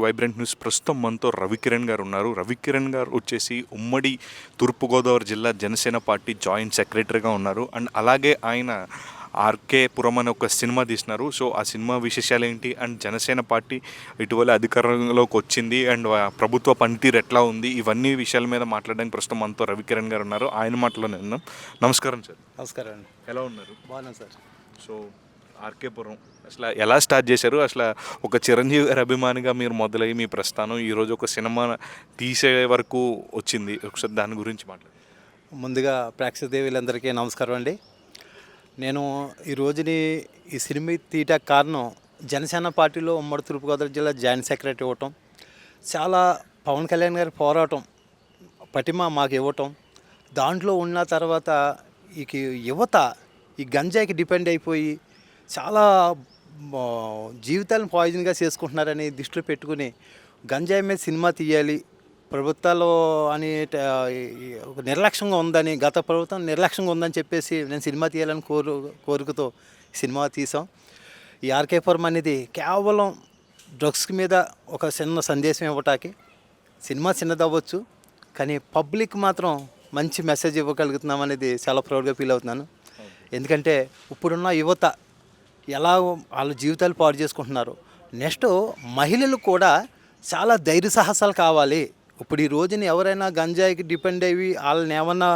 Vibrant news. ప్రస్తుతం మనతో రవికిరణ్ గారు ఉన్నారు. రవికిరణ్ గారు వచ్చేసి ఉమ్మడి తూర్పుగోదావరి జిల్లా జనసేన పార్టీ జాయింట్ సెక్రటరీగా ఉన్నారు. అండ్ అలాగే ఆయన ఆర్కే పురం అనే ఒక సినిమా తీసినారు. సో ఆ సినిమా విశేషాలు ఏంటి, అండ్ జనసేన పార్టీ ఇటీవల అధికారంలోకి వచ్చింది అండ్ ప్రభుత్వ పనితీరు ఎట్లా ఉంది, ఇవన్నీ విషయాల మీద మాట్లాడడానికి ప్రస్తుతం మనతో రవికిరణ్ గారు ఉన్నారు. ఆయన మాటలోనే విన్నాం. నమస్కారం సార్. నమస్కారం అండి. ఎలా ఉన్నారు? బాగున్నాను సార్. సో ఆర్కే పురం అసలు ఎలా స్టార్ట్ చేశారు? అసలు ఒక చిరంజీవి గారి అభిమానిగా మీరు మొదలయ్యి మీ ప్రస్థానం ఈరోజు ఒక సినిమా తీసే వరకు వచ్చింది. ఒకసారి దాని గురించి మాట్లాడండి. ముందుగా ప్రేక్షకదేవులందరికీ నమస్కారం అండి. నేను ఈ రోజుని ఈ సినిమా తీయటానికి కారణం జనసేన పార్టీలో ఉమ్మడి తూర్పుగోదావరి జిల్లా జాయింట్ సెక్రటరీ ఇవ్వటం, చాలా పవన్ కళ్యాణ్ గారి పోరాటం పటిమ మాకు ఇవ్వటం, దాంట్లో ఉన్న తర్వాత ఈ యువత ఈ గంజాయికి డిపెండ్ అయిపోయి చాలా జీవితాలను పాయిజన్గా చేసుకుంటున్నారని దృష్టిలో పెట్టుకుని గంజాయి మీద సినిమా తీయాలి, ప్రభుత్వాలు అని ఒక నిర్లక్ష్యంగా ఉందని, గత ప్రభుత్వం నిర్లక్ష్యంగా ఉందని చెప్పేసి నేను సినిమా తీయాలని కోరికతో సినిమా తీసాం. ఈ ఆర్కే పురం అనేది కేవలం డ్రగ్స్ మీద ఒక చిన్న సందేశం ఇవ్వటానికి. సినిమా చిన్నది అవ్వచ్చు, కానీ పబ్లిక్ మాత్రం మంచి మెసేజ్ ఇవ్వగలుగుతున్నాం అనేది చాలా ప్రౌడ్గా ఫీల్ అవుతున్నాను. ఎందుకంటే ఇప్పుడున్న యువత ఎలా వాళ్ళ జీవితాలు పాడు చేసుకుంటున్నారు. నెక్స్ట్ మహిళలు కూడా చాలా ధైర్య సాహసాలు కావాలి. ఇప్పుడు ఈ రోజున ఎవరైనా గంజాయికి డిపెండ్ అయ్యి వాళ్ళని ఏమన్నా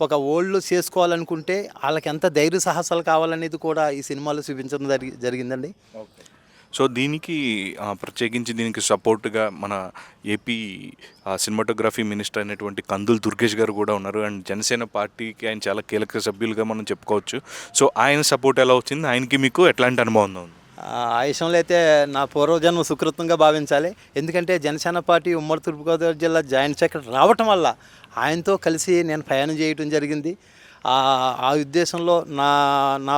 ఒక ఓల్డ్ చేసుకోవాలనుకుంటే వాళ్ళకి ఎంత ధైర్య సాహసాలు కావాలనేది కూడా ఈ సినిమాలో చూపించడం జరిగిందండి. సో దీనికి ప్రత్యేకించి దీనికి సపోర్ట్గా మన ఏపీ సినిమాటోగ్రఫీ మినిస్టర్ అయినటువంటి కందులు దుర్గేష్ గారు కూడా ఉన్నారు. అండ్ జనసేన పార్టీకి ఆయన చాలా కీలక సభ్యులుగా మనం చెప్పుకోవచ్చు. సో ఆయన సపోర్ట్ ఎలా వచ్చింది, ఆయనకి మీకు ఎట్లాంటి అనుభవం ఉంది? ఆ విషయంలో అయితే నా పూర్వజన్మ సుకృతంగా భావించాలి. ఎందుకంటే జనసేన పార్టీ ఉమ్మడి తూర్పుగోదావరి జిల్లా జాయింట్ సెక్రటరీ రావటం వల్ల ఆయనతో కలిసి నేను ప్రయాణం చేయటం జరిగింది. ఆ ఉద్దేశంలో నా నా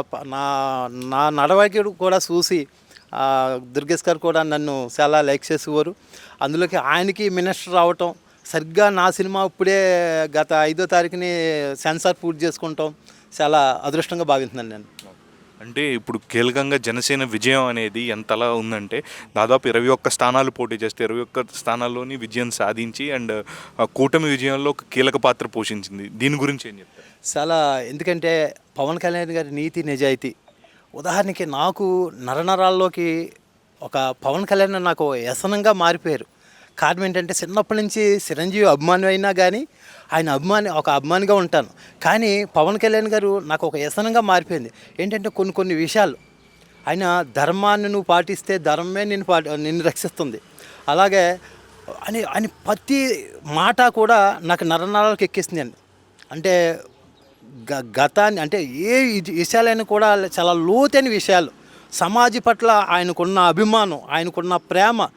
నా నడవడిక కూడా చూసి దుర్గేష్ గారు కూడా నన్ను చాలా లైక్ చేసేవారు. అందులోకి ఆయనకి మినిస్టర్ రావటం, సరిగ్గా నా సినిమా ఇప్పుడే గత 5వ తారీఖుని సెన్సార్ పూర్తి చేసుకుంటాం చాలా అదృష్టంగా భావిస్తున్నాను నేను. అంటే ఇప్పుడు కీలకంగా జనసేన విజయం అనేది ఎంతలా ఉందంటే దాదాపు 21 స్థానాలు పోటీ చేస్తే 21 స్థానాల్లోని విజయం సాధించి అండ్ కూటమి విజయంలో ఒక కీలక పాత్ర పోషించింది. దీని గురించి ఏం చెప్తారు? చాలా, ఎందుకంటే పవన్ కళ్యాణ్ గారి నీతి నిజాయితీ. ఉదాహరణకి నాకు నరనరాల్లోకి ఒక పవన్ కళ్యాణ్ నాకు వ్యసనంగా మారిపోయారు. కారణం ఏంటంటే చిన్నప్పటి నుంచి చిరంజీవి అభిమాని అయినా కానీ ఆయన అభిమానిగా ఉంటాను. కానీ పవన్ కళ్యాణ్ గారు నాకు ఒక వ్యసనంగా మారిపోయింది. ఏంటంటే కొన్ని విషయాలు ఆయన ధర్మాన్ని నువ్వు పాటిస్తే ధర్మమే నిన్ను రక్షిస్తుంది, అలాగే అని ప్రతి మాట కూడా నాకు నరనరాలకు ఎక్కిస్తుందండి. అంటే గతాన్ని అంటే ఏ విషయాలైనా కూడా చాలా లోతైన విషయాలు, సమాజం పట్ల ఆయనకున్న అభిమానం, ఆయనకున్న ప్రేమ,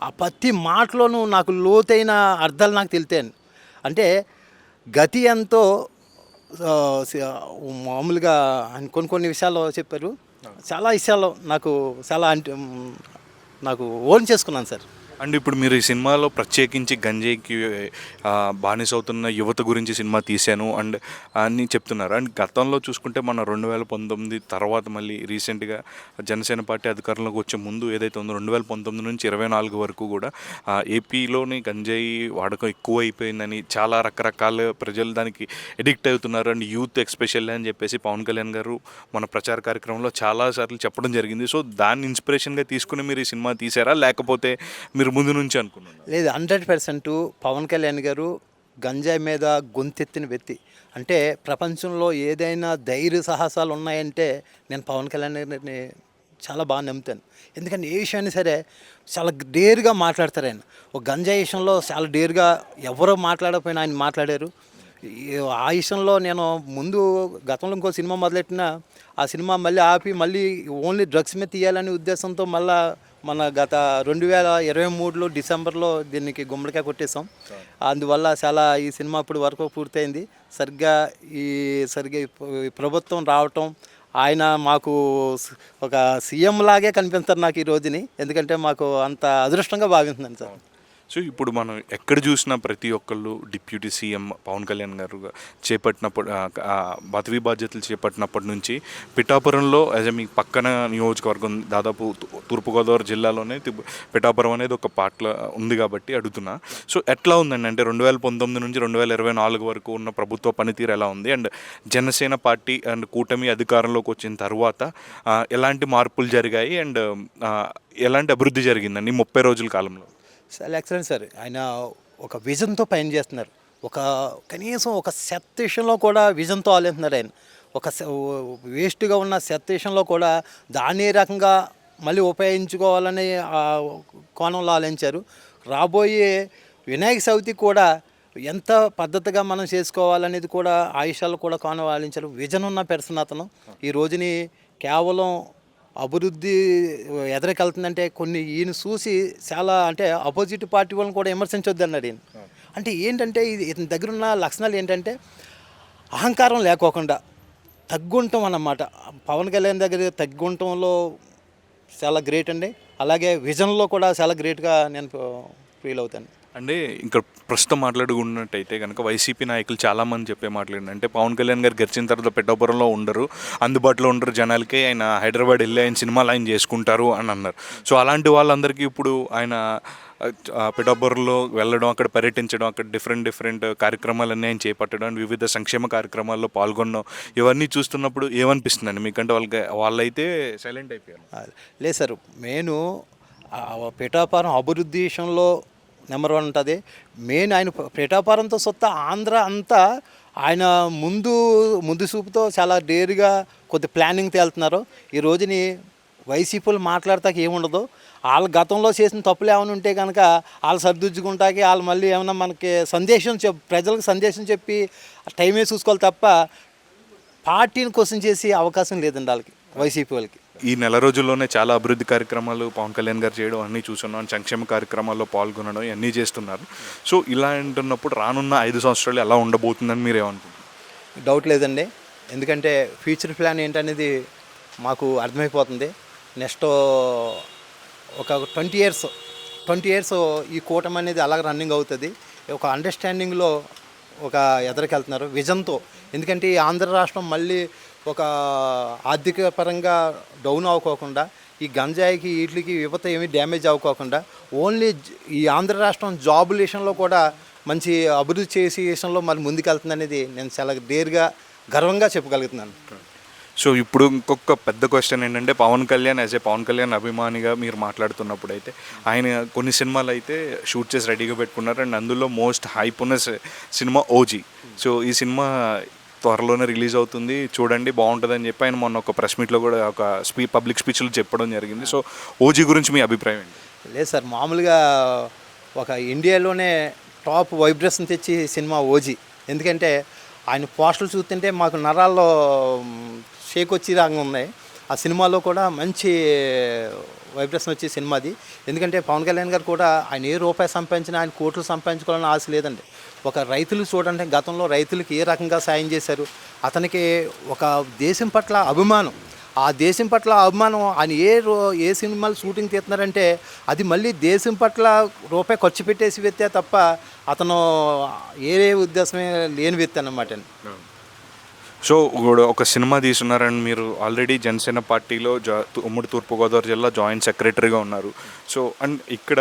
ఆ ప్రతి మాటలోనూ నాకు లోతైన అర్థాలు నాకు తెలితాను. అంటే గతి ఎంతో మామూలుగా కొన్ని విషయాలు చెప్పారు. చాలా విషయాలు నాకు ఓన్ చేసుకున్నాను సార్. అండ్ ఇప్పుడు మీరు ఈ సినిమాలో ప్రత్యేకించి గంజాయికి బానిస అవుతున్న యువత గురించి సినిమా తీశాను అండ్ అని చెప్తున్నారు. అండ్ గతంలో చూసుకుంటే మన 2019 తర్వాత మళ్ళీ రీసెంట్గా జనసేన పార్టీ అధికారంలోకి వచ్చే ముందు ఏదైతే ఉందో 2019 నుంచి 24 వరకు కూడా ఏపీలోని గంజాయి వాడకం ఎక్కువ అయిపోయిందని, చాలా రకరకాల ప్రజలు దానికి ఎడిక్ట్ అవుతున్నారు అండ్ యూత్ ఎక్స్పెషల్లీ అని చెప్పేసి పవన్ కళ్యాణ్ గారు మన ప్రచార కార్యక్రమంలో చాలాసార్లు చెప్పడం జరిగింది. సో దాన్ని ఇన్స్పిరేషన్గా తీసుకుని మీరు ఈ సినిమా తీసారా, లేకపోతే మీరు ముందు నుంచి అనుకున్నాను? లేదు, 100% పవన్ కళ్యాణ్ గారు గంజాయి మీద గొంతెత్తిన వ్యక్తి. అంటే ప్రపంచంలో ఏదైనా ధైర్య సాహసాలు ఉన్నాయంటే నేను పవన్ కళ్యాణ్ గారిని చాలా బాగా నమ్ముతాను. ఎందుకంటే ఏ విషయాన్ని సరే చాలా డేర్గా మాట్లాడతారు ఆయన. ఒక గంజాయి విషయంలో చాలా డేర్గా ఎవరో మాట్లాడకపోయినా ఆయన మాట్లాడారు. ఆ విషయంలో నేను ముందు గతంలో ఇంకో సినిమా మొదలెట్టిన ఆ సినిమా మళ్ళీ ఆపి మళ్ళీ ఓన్లీ డ్రగ్స్ మీద తీయాలనే ఉద్దేశంతో మళ్ళీ మన గత 2023 డిసెంబర్లో దీనికి గుమ్మడికాయ కొట్టేసాం. అందువల్ల చాలా ఈ సినిమా ఇప్పుడు వరకు పూర్తయింది. సరిగ్గా ఈ ప్రభుత్వం రావటం, ఆయన మాకు ఒక సీఎం లాగే కనిపిస్తారు నాకు ఈ రోజుని. ఎందుకంటే మాకు అంత అదృష్టంగా భావిస్తున్నాను సార్. సో ఇప్పుడు మనం ఎక్కడ చూసినా ప్రతి ఒక్కళ్ళు డిప్యూటీ సీఎం పవన్ కళ్యాణ్ గారు చేపట్టినప్పుడు పదవీ బాధ్యతలు చేపట్టినప్పటి నుంచి పిఠాపురంలో యాజ్ మీ పక్కన నియోజకవర్గం దాదాపు తూర్పుగోదావరి జిల్లాలోనే పిఠాపురం అనేది ఒక పార్ట్ల ఉంది కాబట్టి అడుగుతున్నా. సో ఎట్లా ఉందండి, అంటే 2019 నుంచి 2024 వరకు ఉన్న ప్రభుత్వ పనితీరు ఎలా ఉంది, అండ్ జనసేన పార్టీ అండ్ కూటమి అధికారంలోకి వచ్చిన తర్వాత ఎలాంటి మార్పులు జరిగాయి, అండ్ ఎలాంటి అభివృద్ధి జరిగిందండి 30 రోజుల కాలంలో? చాలా ఎక్సలెంట్ సార్. ఆయన ఒక విజన్తో పని చేస్తున్నారు. కనీసం ఒక సెత్తేషన్లో కూడా విజన్తో ఆలోచిస్తున్నారు ఆయన. ఒక వేస్ట్గా ఉన్న సెత్తేషన్లో కూడా దాన్ని ఏ రకంగా మళ్ళీ ఉపయోగించుకోవాలని కోణంలో ఆలోచించారు. రాబోయే వినాయక చవితి కూడా ఎంత పద్ధతిగా మనం చేసుకోవాలనేది కూడా ఆ విషయాలు కూడా కోణం ఆలోచించారు. విజన్ ఉన్న పర్సన్ అతను. ఈ రోజుని కేవలం అభివృద్ధి ఎదరికెళ్తుందంటే కొన్ని ఈయన చూసి చాలా అంటే అపోజిట్ పార్టీ వాళ్ళని కూడా విమర్శించొద్దు అన్నాడు ఈయన. అంటే ఏంటంటే ఇతని దగ్గర ఉన్న లక్షణాలు ఏంటంటే అహంకారం లేకోకుండా తగ్గుంటాం అన్నమాట. పవన్ కళ్యాణ్ దగ్గర తగ్గుంటంలో చాలా గ్రేట్ అండి. అలాగే విజన్లో కూడా చాలా గ్రేట్గా నేను ఫీల్ అవుతాను. అంటే ఇంకా ప్రస్తుతం మాట్లాడుకున్నట్టయితే కనుక వైసీపీ నాయకులు చాలామంది చెప్పే మాట్లాడిన అంటే పవన్ కళ్యాణ్ గారు గెలిచిన తర్వాత పిఠాపురంలో ఉండరు, అందుబాటులో ఉండరు జనాలకి, ఆయన హైదరాబాద్ వెళ్ళి ఆయన సినిమాలు ఆయన చేసుకుంటారు అని అన్నారు. సో అలాంటి వాళ్ళందరికీ ఇప్పుడు ఆయన పిఠాపురంలో వెళ్ళడం, అక్కడ పర్యటించడం, అక్కడ డిఫరెంట్ కార్యక్రమాలన్నీ ఆయన చేపట్టడం, వివిధ సంక్షేమ కార్యక్రమాల్లో పాల్గొనడం, ఇవన్నీ చూస్తున్నప్పుడు ఏమనిపిస్తుందండి మీకంటే? వాళ్ళైతే సైలెంట్ అయిపోయారు. లేదు సార్, మెయిన్ పిఠాపురం అభివృద్ధి విషయంలో నెంబర్ 1 ఉంటుంది. మెయిన్ ఆయన పిఠాపురంతో సొత్త ఆంధ్ర అంతా ఆయన ముందు చూపుతో చాలా డేర్గా కొద్ది ప్లానింగ్తో వెళ్తున్నారు. ఈ రోజుని వైసీపీలు మాట్లాడతాక ఏముండదు. వాళ్ళ గతంలో చేసిన తప్పులు ఏమైనా ఉంటే కనుక వాళ్ళు సర్దుద్దుకుంటాకి వాళ్ళు మళ్ళీ ఏమైనా మనకి ప్రజలకు సందేశం చెప్పి టైమే చూసుకోవాలి తప్ప పార్టీని క్వశ్చన్ చేసే అవకాశం లేదండి వాళ్ళకి, వైసీపీ వాళ్ళకి. ఈ నెల రోజుల్లోనే చాలా అభివృద్ధి కార్యక్రమాలు పవన్ కళ్యాణ్ గారు చేయడం అన్నీ చూస్తున్నాం, సంక్షేమ కార్యక్రమాల్లో పాల్గొనడం ఇవన్నీ చేస్తున్నారు. సో ఇలా అంటున్నప్పుడు రానున్న 5 సంవత్సరాలు ఎలా ఉండబోతుందని మీరు ఏమనుకుంటున్నారు? డౌట్ లేదండి. ఎందుకంటే ఫ్యూచర్ ప్లాన్ ఏంటనేది మాకు అర్థమైపోతుంది. నెక్స్ట్ ఒక 20 ఇయర్స్ ఈ కూటమి అనేది అలాగ రన్నింగ్ అవుతుంది. ఒక అండర్స్టాండింగ్లో ఒక ఎదరికెళ్తున్నారు విజన్తో. ఎందుకంటే ఈ ఆంధ్ర రాష్ట్రం మళ్ళీ ఒక ఆర్థిక పరంగా డౌన్ అవ్వకోకుండా, ఈ గంజాయికి వీటికి యువత ఏమీ డ్యామేజ్ అవ్వకోకుండా ఓన్లీ ఈ ఆంధ్ర రాష్ట్రం జాబుల విషయంలో కూడా మంచి అభివృద్ధి చేసే విషయంలో మరి ముందుకెళ్తుంది అనేది నేను చాలా డేర్గా గర్వంగా చెప్పగలుగుతున్నాను. సో ఇప్పుడు ఇంకొక పెద్ద క్వశ్చన్ ఏంటంటే, పవన్ కళ్యాణ్ అభిమానిగా మీరు మాట్లాడుతున్నప్పుడు అయితే ఆయన కొన్ని సినిమాలు అయితే షూట్ చేసి రెడీగా పెట్టుకున్నారు, అండ్ అందులో మోస్ట్ హైప్ ఉన్న సినిమా ఓజీ. సో ఈ సినిమా త్వరలోనే రిలీజ్ అవుతుంది, చూడండి బాగుంటుందని చెప్పి ఆయన మొన్న ఒక ప్రెస్ మీట్లో కూడా ఒక పబ్లిక్ స్పీచ్లో చెప్పడం జరిగింది. సో ఓజీ గురించి మీ అభిప్రాయం ఏంటి? లేదు సార్, మామూలుగా ఒక ఇండియాలోనే టాప్ వైబ్రేషన్ తెచ్చి సినిమా ఓజీ. ఎందుకంటే ఆయన పోస్టర్లు చూస్తుంటే మాకు నరాల్లో షేక్ వచ్చి రంగం ఉన్నాయి. ఆ సినిమాలో కూడా మంచి వైబ్రేషన్ వచ్చే సినిమా అది. ఎందుకంటే పవన్ కళ్యాణ్ గారు కూడా ఆయన ఏ రూపాయి సంపాదించినా ఆయన కోట్లు సంపాదించుకోవాలని ఆశ లేదండి. ఒక రైతులు చూడండి, గతంలో రైతులకి ఏ రకంగా సాయం చేశారు. అతనికి ఒక దేశం పట్ల అభిమానం, ఆ దేశం పట్ల అభిమానం. ఆయన ఏ సినిమాలు షూటింగ్ తీస్తున్నారంటే అది మళ్ళీ దేశం పట్ల రూపాయి ఖర్చు పెట్టేసి వ్యక్తే తప్ప అతను ఏ ఉద్దేశమే లేని వ్యక్తి అన్నమాట. సో ఒక సినిమా తీసున్నారని మీరు ఆల్రెడీ జనసేన పార్టీలో ఉమ్మడి తూర్పుగోదావరి జిల్లా జాయింట్ సెక్రటరీగా ఉన్నారు. సో అండ్ ఇక్కడ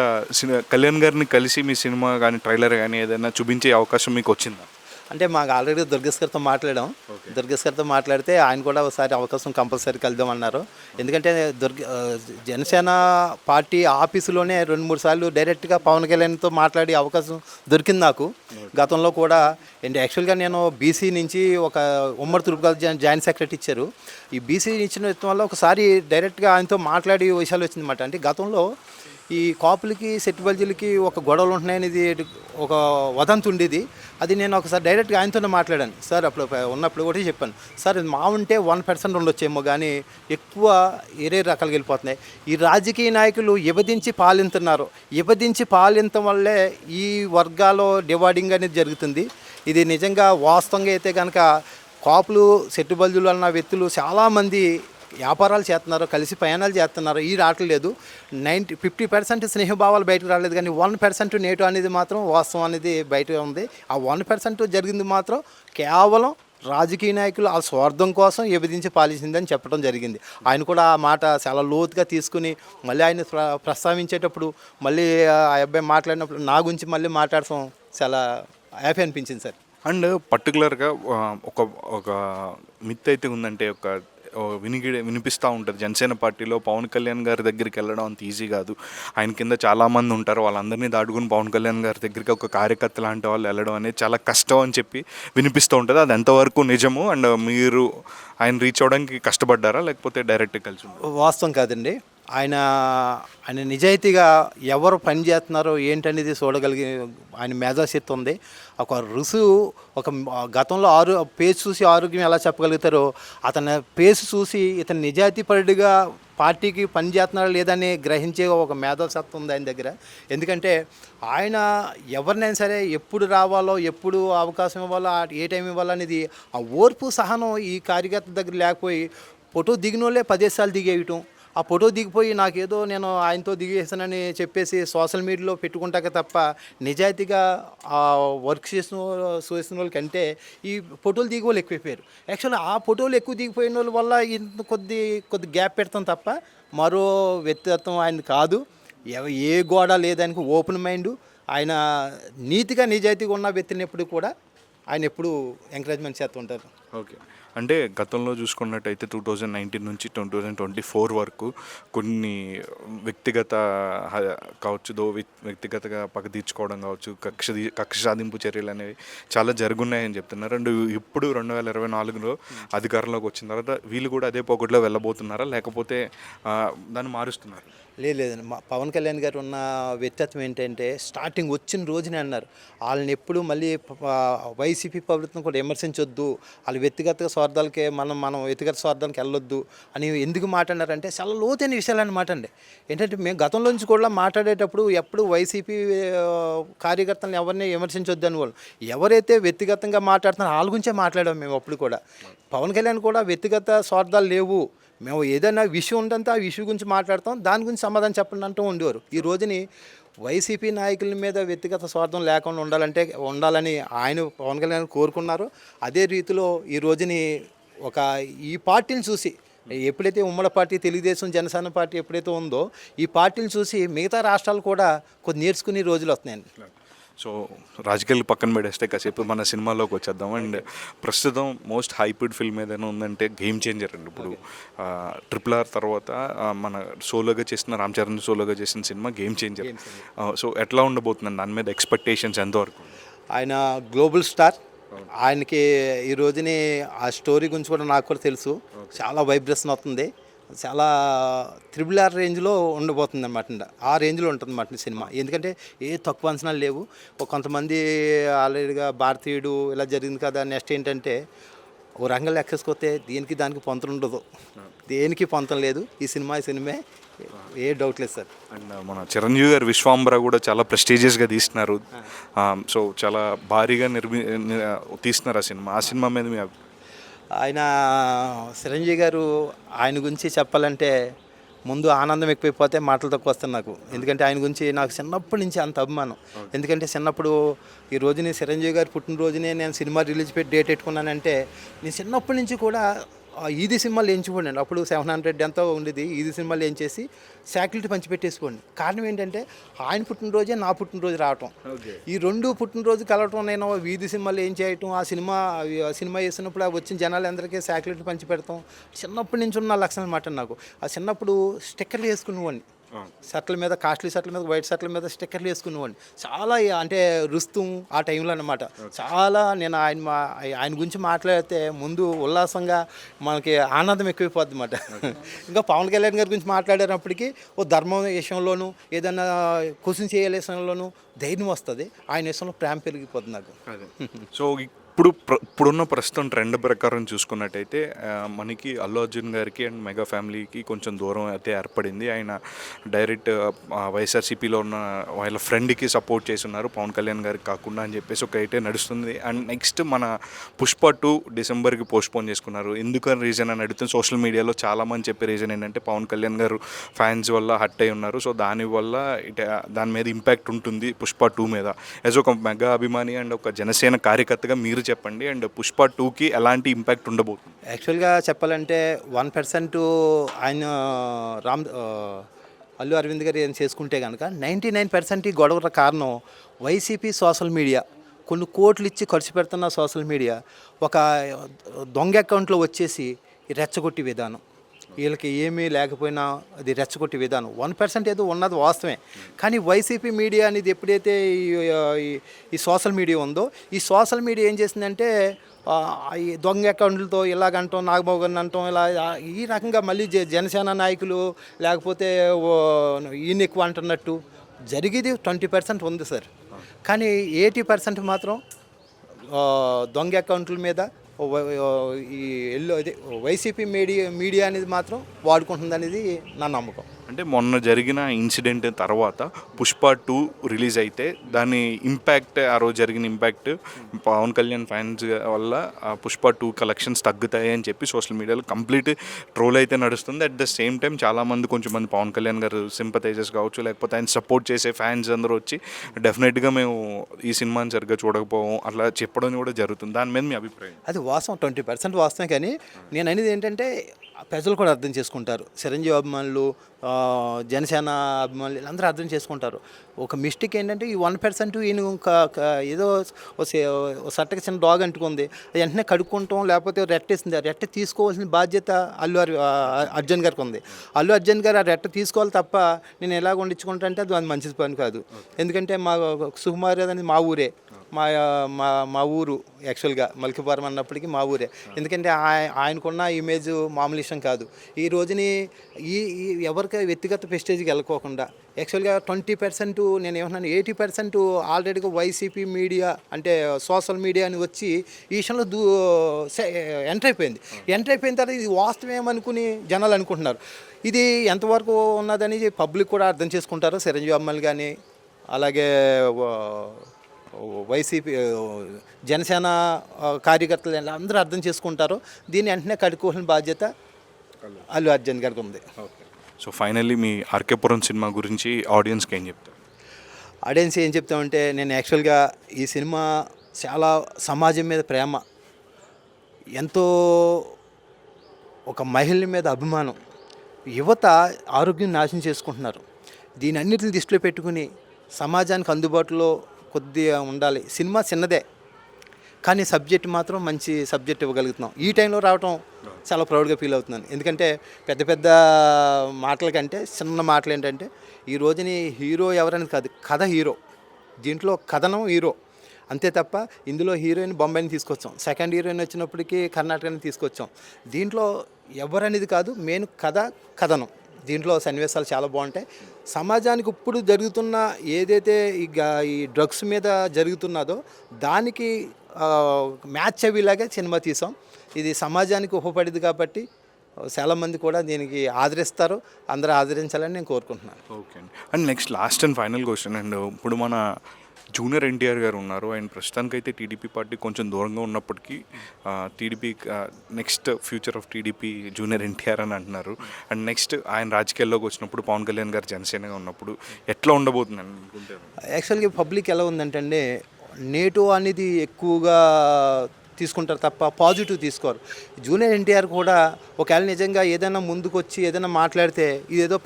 కళ్యాణ్ గారిని కలిసి మీ సినిమా కానీ ట్రైలర్ కానీ ఏదైనా చూపించే అవకాశం మీకు వచ్చిందా? అంటే మాకు ఆల్రెడీ దుర్గేష్ గారితో మాట్లాడాం. దుర్గేష్ గారితో మాట్లాడితే ఆయన కూడా ఒకసారి అవకాశం కంపల్సరీ కలుద్దామన్నారు. ఎందుకంటే జనసేన పార్టీ ఆఫీసులోనే 2-3 సార్లు డైరెక్ట్గా పవన్ కళ్యాణ్తో మాట్లాడే అవకాశం దొరికింది నాకు గతంలో కూడా. అండ్ యాక్చువల్గా నేను బీసీ నుంచి ఒక ఉమ్మడి తూర్పుగోదావరి జాయింట్ సెక్రటరీ ఇచ్చారు. ఈ బీసీ ఇచ్చిన వల్ల ఒకసారి డైరెక్ట్గా ఆయనతో మాట్లాడి విషయాలు వచ్చిందన్నమాట. అంటే గతంలో ఈ కాపులకి సెట్టుబల్జీలకి ఒక గొడవలు ఉంటున్నాయనేది ఒక వదంతి ఉండేది. అది నేను ఒకసారి డైరెక్ట్గా ఆయనతోనే మాట్లాడాను. సార్ అప్పుడు ఉన్నప్పుడు కూడా చెప్పాను, సార్ ఇది మా ఉంటే 1% ఉండొచ్చేమో కానీ ఎక్కువ ఏరే రకాలుగా వెళ్ళిపోతున్నాయి. ఈ రాజకీయ నాయకులు విభజించి పాలించడం వల్లే ఈ వర్గాల డివైడింగ్ అనేది జరుగుతుంది. ఇది నిజంగా వాస్తవంగా అయితే కనుక కాపులు సెట్టుబల్జులు అన్న వ్యక్తులు చాలామంది వ్యాపారాలు చేస్తున్నారు, కలిసి ప్రయాణాలు చేస్తున్నారు, ఈ రావట్లేదు. 50% స్నేహభావాలు బయటకు రాలేదు, కానీ 1% నేటు అనేది మాత్రం వాస్తవం అనేది బయట ఉంది. ఆ 1% జరిగింది మాత్రం కేవలం రాజకీయ నాయకులు ఆ స్వార్థం కోసం విభజించి పాలించిందని చెప్పడం జరిగింది. ఆయన కూడా ఆ మాట చాలా లోతుగా తీసుకుని మళ్ళీ ఆయన ప్రస్తావించేటప్పుడు మళ్ళీ ఆ అబ్బాయి మాట్లాడినప్పుడు నా గురించి మళ్ళీ మాట్లాడటం చాలా హ్యాపీ అనిపించింది సార్. అండ్ పర్టికులర్గా ఒక ఒక మిత్ అయితే ఉందంటే వినిపిస్తూ ఉంటుంది, జనసేన పార్టీలో పవన్ కళ్యాణ్ గారి దగ్గరికి వెళ్ళడం అంత ఈజీ కాదు, ఆయన కింద చాలామంది ఉంటారు, వాళ్ళందరినీ దాటుకుని పవన్ కళ్యాణ్ గారి దగ్గరికి ఒక కార్యకర్త లాంటి వాళ్ళు వెళ్ళడం అనేది చాలా కష్టం అని చెప్పి వినిపిస్తూ ఉంటుంది. అది ఎంతవరకు నిజము? అండ్ మీరు ఆయన రీచ్ అవ్వడానికి కష్టపడ్డారా లేకపోతే డైరెక్ట్గా కలిసి ఉన్నారా? వాస్తవం కాదండి. ఆయన ఆయన నిజాయితీగా ఎవరు పని చేస్తున్నారో ఏంటనేది చూడగలిగే ఆయన మేధాశక్తి ఉంది. ఒక రుసువు ఒక గతంలో పేజ్ చూసి ఆరోగ్యం ఎలా చెప్పగలుగుతారో అతని పేజ్ చూసి ఇతను నిజాయితీపరుడిగా పార్టీకి పని చేస్తున్నారా లేదని గ్రహించే ఒక మేధాశక్తి ఉంది ఆయన దగ్గర. ఎందుకంటే ఆయన ఎవరినైనా సరే ఎప్పుడు రావాలో, ఎప్పుడు అవకాశం ఇవ్వాలో, ఏ టైం ఇవ్వాలో అనేది ఆ ఓర్పు సహనం ఈ కార్యకర్త దగ్గర లేకపోయి ఫోటో దిగిన వాళ్ళే 10 సార్లు దిగేయటం, ఆ ఫోటో దిగిపోయి నాకేదో నేను ఆయనతో దిగేసానని చెప్పేసి సోషల్ మీడియాలో పెట్టుకుంటాక తప్ప నిజాయితీగా ఆ వర్క్ చేసిన వాళ్ళకంటే ఈ ఫోటోలు దిగి వాళ్ళు ఎక్కువైపోయారు. యాక్చువల్లీ ఆ ఫోటోలు ఎక్కువ దిగిపోయిన వాళ్ళ వల్ల ఇంత కొద్ది గ్యాప్ పెడతాం తప్ప మరో వ్యక్తిత్వం ఆయన కాదు. ఏ గోడ లేదానికి ఓపెన్ మైండ్. ఆయన నీతిగా నిజాయితీగా ఉన్న వ్యక్తిని ఎప్పుడు కూడా ఆయన ఎప్పుడు ఎంకరేజ్మెంట్ చేస్తుంటారు. ఓకే. అంటే గతంలో చూసుకున్నట్టయితే 2019 నుంచి 2024 వరకు కొన్ని వ్యక్తిగత కావచ్చు, వ్యక్తిగతగా పగ తీర్చుకోవడం కావచ్చు, కక్ష సాధింపు చర్యలు అనేవి చాలా జరుగున్నాయని చెప్తున్నారు. అండ్ ఇప్పుడు 2024లో అధికారంలోకి వచ్చిన తర్వాత వీళ్ళు కూడా అదే పోగొట్లో వెళ్ళబోతున్నారా లేకపోతే దాన్ని మారుస్తున్నారు? లేదండి. పవన్ కళ్యాణ్ గారు ఉన్న వ్యక్తిత్వం ఏంటంటే స్టార్టింగ్ వచ్చిన రోజునే అన్నారు, వాళ్ళని ఎప్పుడు మళ్ళీ వైసీపీ ప్రభుత్వం కూడా విమర్శించొద్దు, వాళ్ళు వ్యక్తిగత స్వార్థాలకే మనం వ్యక్తిగత స్వార్థానికి వెళ్ళొద్దు అని ఎందుకు మాట్లాడారంటే చాలా లోతైన విషయాలు అన్నమాట అండి. ఏంటంటే మేము గతంలో నుంచి కూడా మాట్లాడేటప్పుడు ఎప్పుడు వైసీపీ కార్యకర్తలను ఎవరిని విమర్శించొద్దు అని వాళ్ళు ఎవరైతే వ్యక్తిగతంగా మాట్లాడుతున్నారో వాళ్ళ గురించే మాట్లాడాం మేము అప్పుడు కూడా. పవన్ కళ్యాణ్ కూడా వ్యక్తిగత స్వార్థాలు లేవు, మేము ఏదైనా విషయం ఉందంటే ఆ విషయం గురించి మాట్లాడతాం, దాని గురించి సమాధానం చెప్పండి అంటూ ఉండేవారు. ఈ రోజుని వైసీపీ నాయకుల మీద వ్యక్తిగత స్వార్థం లేకుండా ఉండాలని ఆయన పవన్ కళ్యాణ్ కోరుకున్నారు. అదే రీతిలో ఈ రోజుని ఈ పార్టీని చూసి ఎప్పుడైతే ఉమ్మడి పార్టీ తెలుగుదేశం జనసేన పార్టీ ఎప్పుడైతే ఉందో ఈ పార్టీని చూసి మిగతా రాష్ట్రాలు కూడా కొద్ది నేర్చుకునే రోజులు వస్తున్నాయండి. సో రాజకీయాలు పక్కన పెడేస్తే కాసేపు మన సినిమాలోకి వచ్చేద్దాం. అండ్ ప్రస్తుతం మోస్ట్ హైప్డ్ ఫిల్మ్ ఏదైనా ఉందంటే గేమ్ చేంజర్ అండి. ఇప్పుడు RRR తర్వాత మన సోలోగా చేసిన రామ్ చరణ్ సోలోగా చేసిన సినిమా గేమ్ చేంజర్. సో ఎట్లా ఉండబోతుందండి, దాని మీద ఎక్స్పెక్టేషన్స్ ఎంతవరకు? ఆయన గ్లోబల్ స్టార్, ఆయనకి ఈ రోజుని ఆ స్టోరీ గురించి కూడా నాకు కూడా తెలుసు, చాలా వైబ్రేషన్ అవుతుంది, చాలా RRR రేంజ్లో ఉండబోతుంది అనమాట. ఆ రేంజ్లో ఉంటుంది అన్నమాట సినిమా. ఎందుకంటే ఏ తక్కువ అంచనాలు లేవు. కొంతమంది ఆల్రెడీగా భారతీయుడు ఇలా జరిగింది కదా, నెక్స్ట్ ఏంటంటే ఓ రంగంలో ఎక్కేసుకొస్తే దానికి పొంతం ఉండదు, దేనికి పొంతం లేదు. ఈ సినిమే ఏ డౌట్ లేదు సార్. అండ్ మన చిరంజీవి గారు విశ్వాంబర కూడా చాలా ప్రెస్టీజియస్గా తీస్తున్నారు. సో చాలా భారీగా తీస్తున్నారు ఆ సినిమా మీద మీ ఆయన చిరంజీవి గారు ఆయన గురించి చెప్పాలంటే ముందు ఆనందం ఎక్కువైపోతే మాటలు తక్కువ వస్తాయి నాకు. ఎందుకంటే ఆయన గురించి నాకు చిన్నప్పటి నుంచి అంత అభిమానం. ఎందుకంటే చిన్నప్పుడు ఈ రోజుని చిరంజీవి గారు పుట్టినరోజునే నేను సినిమా రిలీజ్ పెట్టి డేట్ పెట్టుకున్నానంటే నేను చిన్నప్పటి నుంచి కూడా ఈది సినిమాలు ఎంచుకోండి. అప్పుడు 700 ఎంతో ఉండేది. ఈది సినిమాలు ఎంచేసి శాక్యులిటీ పంచిపెట్టేసుకోండి. కారణం ఏంటంటే ఆయన పుట్టినరోజే నా పుట్టినరోజు రావటం, ఈ రెండు పుట్టినరోజు కలవటం, నేను వీధి సినిమాలు ఏం చేయటం, ఆ సినిమా వేసినప్పుడు వచ్చిన జనాలందరికీ శాక్యులిటీ పంచి పెడతాం చిన్నప్పటి నుంచి ఉన్న లక్షణం అనమాట నాకు. ఆ చిన్నప్పుడు స్టిక్కర్లు వేసుకునేవాడిని, షర్ట్ల మీద, కాస్ట్లీ షర్ట్ల మీద, వైట్ షర్ట్ల మీద స్టిక్కర్లు వేసుకునేవాడిని. చాలా అంటే రుస్తుం ఆ టైంలో అనమాట. చాలా నేను ఆయన గురించి మాట్లాడితే ముందు ఉల్లాసంగా మనకి ఆనందం ఎక్కువైపోద్ది అనమాట. ఇంకా పవన్ కళ్యాణ్ గారి గురించి మాట్లాడేటప్పటికీ ఓ ధర్మం విషయంలోనూ ఏదైనా క్వశ్చన్ చేయాలి విషయంలోనూ ధైర్యం వస్తుంది, ఆయన విషయంలో ప్రేమ పెరిగిపోతుంది నాకు. సో ఇప్పుడున్న ప్రస్తుతం ట్రెండ్ ప్రకారం చూసుకున్నట్టయితే మనకి అల్లు అర్జున్ గారికి అండ్ మెగా ఫ్యామిలీకి కొంచెం దూరం అయితే ఏర్పడింది. ఆయన డైరెక్ట్ వైఎస్ఆర్సీపీలో ఉన్న వాళ్ళ ఫ్రెండ్కి సపోర్ట్ చేస్తున్నారు, పవన్ కళ్యాణ్ గారికి కాకుండా అని చెప్పేసి ఒక అయితే నడుస్తుంది. అండ్ నెక్స్ట్ మన పుష్ప 2 డిసెంబర్కి పోస్ట్పోన్ చేసుకున్నారు. ఎందుకని రీజన్ అని అడిగితే సోషల్ మీడియాలో చాలామంది చెప్పే రీజన్ ఏంటంటే పవన్ కళ్యాణ్ గారు ఫ్యాన్స్ వల్ల హట్ అయి ఉన్నారు. సో దానివల్ల దాని మీద ఇంపాక్ట్ ఉంటుంది పుష్ప 2 మీద. యాజ్ ఒక మెగా అభిమాని అండ్ ఒక జనసేన కార్యకర్తగా మీరు చెప్పండి, అండ్ పుష్ప 2కి ఎలాంటి ఇంపాక్ట్ ఉండబోతుంది? యాక్చువల్గా చెప్పాలంటే 1% ఆయన అల్లు అరవింద్ గారు ఏం చేసుకుంటే కనుక 99% ఈ గొడవ కారణం వైసీపీ సోషల్ మీడియా. కొన్ని కోట్లు ఇచ్చి ఖర్చు పెడుతున్న సోషల్ మీడియా ఒక దొంగ అకౌంట్లో వచ్చేసి రెచ్చగొట్టి విధానం, వీళ్ళకి ఏమీ లేకపోయినా అది రెచ్చగొట్టి విధానం. 1% ఏదో ఉన్నది వాస్తవమే, కానీ వైసీపీ మీడియా అనేది ఎప్పుడైతే ఈ సోషల్ మీడియా ఉందో, ఈ సోషల్ మీడియా ఏం చేసిందంటే ఈ దొంగ అకౌంట్లతో ఇలాగంటాం, నాగబాబు గారిని అంటాం, ఇలా ఈ రకంగా మళ్ళీ జనసేన నాయకులు లేకపోతే ఈయన ఎక్కువ అంటున్నట్టు జరిగేది 20% ఉంది సార్. కానీ 80% మాత్రం దొంగ అకౌంట్ల మీద ఈ వైసీపీ మీడియా అనేది మాత్రం వాడుకుంటుంది అనేది నా నమ్మకం. అంటే మొన్న జరిగిన ఇన్సిడెంట్ తర్వాత పుష్ప 2 రిలీజ్ అయితే దాని ఇంపాక్ట్, ఆ రోజు జరిగిన ఇంపాక్ట్ పవన్ కళ్యాణ్ ఫ్యాన్స్ వల్ల పుష్ప 2 కలెక్షన్స్ తగ్గుతాయి అని చెప్పి సోషల్ మీడియాలో కంప్లీట్ ట్రోల్ అయితే నడుస్తుంది. అట్ ద సేమ్ టైం చాలామంది కొంచెం మంది పవన్ కళ్యాణ్ గారు సింపథైజర్స్ కావచ్చు, లేకపోతే ఆయన సపోర్ట్ చేసే ఫ్యాన్స్ అందరూ వచ్చి డెఫినెట్గా మేము ఈ సినిమాని సరిగ్గా చూడకపోవడం అట్లా చెప్పడం కూడా జరుగుతుంది. దాని మీద మీ అభిప్రాయం? అది వాస్తవం, 20% వాస్తవం. కానీ నేను అనేది ఏంటంటే ప్రజలు కూడా అర్థం చేసుకుంటారు, చిరంజీవి అభిమానులు, జనసేన అభిమానులు వీళ్ళందరూ అర్థం చేసుకుంటారు. ఒక మిస్టేక్ ఏంటంటే ఈ 1% ఈయన ఏదో సట్టకి చిన్న డాగ్ అంటుకుంది, వెంటనే కడుక్కుంటాం, లేకపోతే రెట్టేసింది. ఆ రెట్ట తీసుకోవాల్సిన బాధ్యత అర్జున్ గారికి ఉంది. అల్లు అర్జున్ గారు ఆ రెట్ట తీసుకోవాలి తప్ప నేను ఎలాగ వండించుకుంటా అంటే అది మంచిది పని కాదు. ఎందుకంటే మా సుకుమార్ అనేది మా ఊరే, మా ఊరు యాక్చువల్గా మల్కిపురం అన్నప్పటికీ మా ఊరే. ఎందుకంటే ఆయనకున్న ఇమేజ్ మామూలు విషయం కాదు. ఈ రోజుని ఈ ఎవరికి వ్యక్తిగత ప్రెస్టేజ్కి వెళ్ళకోకుండా యాక్చువల్గా 20% నేను ఏమన్నాను 80% ఆల్రెడీగా వైసీపీ మీడియా అంటే సోషల్ మీడియా అని వచ్చి ఈ విషయంలో ఎంటర్ అయిపోయిన తర్వాత ఇది వాస్తవేమనుకుని జనాలు అనుకుంటున్నారు. ఇది ఎంతవరకు ఉన్నదని పబ్లిక్ కూడా అర్థం చేసుకుంటారు. చిరంజీవి అమ్మాయిలు కానీ అలాగే వైసీపీ జనసేన కార్యకర్తలు అందరూ అర్థం చేసుకుంటారు. దీన్ని వెంటనే కడుక్కోవాల్సిన బాధ్యత అల్లు అర్జున్ గారికి ఉంది. సో ఫైనల్లీ మీ ఆర్కేపురం సినిమా గురించి ఆడియన్స్కి ఏం చెప్తారు? ఆడియన్స్ ఏం చెప్తామంటే, నేను యాక్చువల్గా ఈ సినిమా చాలా సమాజం మీద ప్రేమ, ఎంతో ఒక మహిళ మీద అభిమానం, యువత ఆరోగ్యం నాశనం చేసుకుంటున్నారు. దీని అన్నిటిని దృష్టిలో పెట్టుకుని సమాజానికి అందుబాటులో కొద్దిగా ఉండాలి. సినిమా చిన్నదే కానీ సబ్జెక్ట్ మాత్రం మంచి సబ్జెక్ట్ ఇవ్వగలుగుతున్నాం. ఈ టైంలో రావటం చాలా ప్రౌడ్గా ఫీల్ అవుతున్నాను. ఎందుకంటే పెద్ద పెద్ద మాటల కంటే చిన్న మాటలు ఏంటంటే ఈ రోజుని హీరో ఎవరనేది కాదు, కథ హీరో. దీంట్లో కథనం హీరో అంతే తప్ప ఇందులో హీరోయిన్ బొంబాయిని తీసుకొచ్చాం, సెకండ్ హీరోయిన్ వచ్చినప్పటికీ కర్ణాటకని తీసుకొచ్చాం. దీంట్లో ఎవరనేది కాదు, మెయిన్ కథనం. దీంట్లో సన్నివేశాలు చాలా బాగుంటాయి. సమాజానికి ఇప్పుడు జరుగుతున్న ఏదైతే ఈ డ్రగ్స్ మీద జరుగుతున్నదో దానికి మ్యాచ్ అయ్యేలాగే సినిమా తీసాం. ఇది సమాజానికి ఉపపడింది కాబట్టి చాలామంది కూడా దీనికి ఆదరిస్తారు. అందరూ ఆదరించాలని నేను కోరుకుంటున్నాను. ఓకే అండి. And next last and final question. And ఇప్పుడు మన జూనియర్ ఎన్టీఆర్ గారు ఉన్నారు. ఆయన ప్రస్తుతానికైతే టీడీపీ పార్టీ కొంచెం దూరంగా ఉన్నప్పటికీ TDP next future of TDP junior NTR అని అంటున్నారు. అండ్ నెక్స్ట్ ఆయన రాజకీయాల్లోకి వచ్చినప్పుడు పవన్ కళ్యాణ్ గారు జనసేనగా ఉన్నప్పుడు ఎట్లా ఉండబోతుంది అనుకుంటారు? యాక్చువల్గా పబ్లిక్ ఎలా ఉందంటే నేటో అనేది ఎక్కువగా తీసుకుంటారు తప్ప పాజిటివ్ తీసుకోరు. జూనియర్ ఎన్టీఆర్ కూడా ఒకవేళ నిజంగా ఏదైనా ముందుకు వచ్చి ఏదైనా మాట్లాడితే ఇదేదో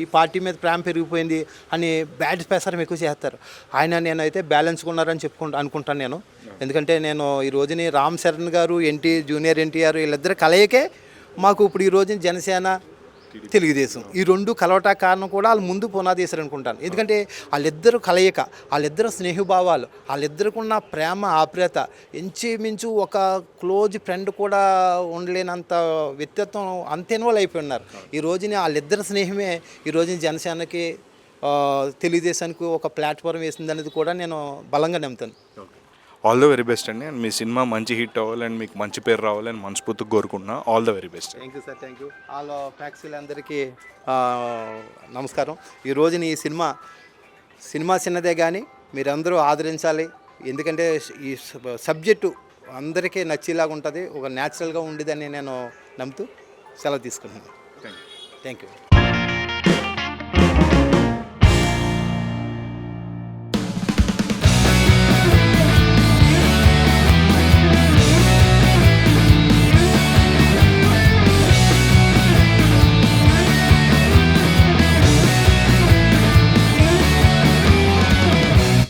ఈ పార్టీ మీద ప్రేమ పెరిగిపోయింది అని బ్యాడ్ ప్రసారం ఎక్కువ చేస్తారు. నేనైతే బ్యాలెన్స్గా ఉన్నారని అనుకుంటాను నేను. ఎందుకంటే నేను ఈ రోజుని రామ్ చరణ్ గారు జూనియర్ ఎన్టీఆర్ వీళ్ళిద్దరు కలయికే మాకు ఇప్పుడు ఈ రోజున జనసేన తెలుగుదేశం ఈ రెండు కలవటా కారణం కూడా వాళ్ళు ముందు పునాది వేశారు అనుకుంటాను. ఎందుకంటే వాళ్ళిద్దరు కలయిక, వాళ్ళిద్దరు స్నేహభావాలు, వాళ్ళిద్దరికున్న ప్రేమ ఆప్యాయత ఇంచుమించు ఒక క్లోజ్ ఫ్రెండ్ కూడా ఉండలేనంత వ్యక్తిత్వం అంత ఇన్వాల్వ్ అయిపోయి ఉన్నారు. ఈ రోజున వాళ్ళిద్దరు స్నేహమే ఈ రోజున జనసేనకి తెలుగుదేశానికి ఒక ప్లాట్ఫామ్ వేసింది అనేది కూడా నేను బలంగా నమ్ముతాను. ఆల్ ద వెరీ బెస్ట్ అండి. అండ్ మీ సినిమా మంచి హిట్ అవ్వాలి అండ్ మీకు మంచి పేరు రావాలని మనస్ఫూర్తిగా కోరుకుంటున్నా. All the very best. Thank you sir, thank you. All ఫ్యాక్సీలందరికీ నమస్కారం. ఈరోజు ఈ సినిమా చిన్నదే కానీ మీరందరూ ఆదరించాలి. ఎందుకంటే ఈ సబ్జెక్టు అందరికీ నచ్చేలాగా ఉంటుంది, ఒక న్యాచురల్గా ఉండేదని నేను నమ్ముతూ సెలవు తీసుకుంటున్నాను. Thank you. Thank you.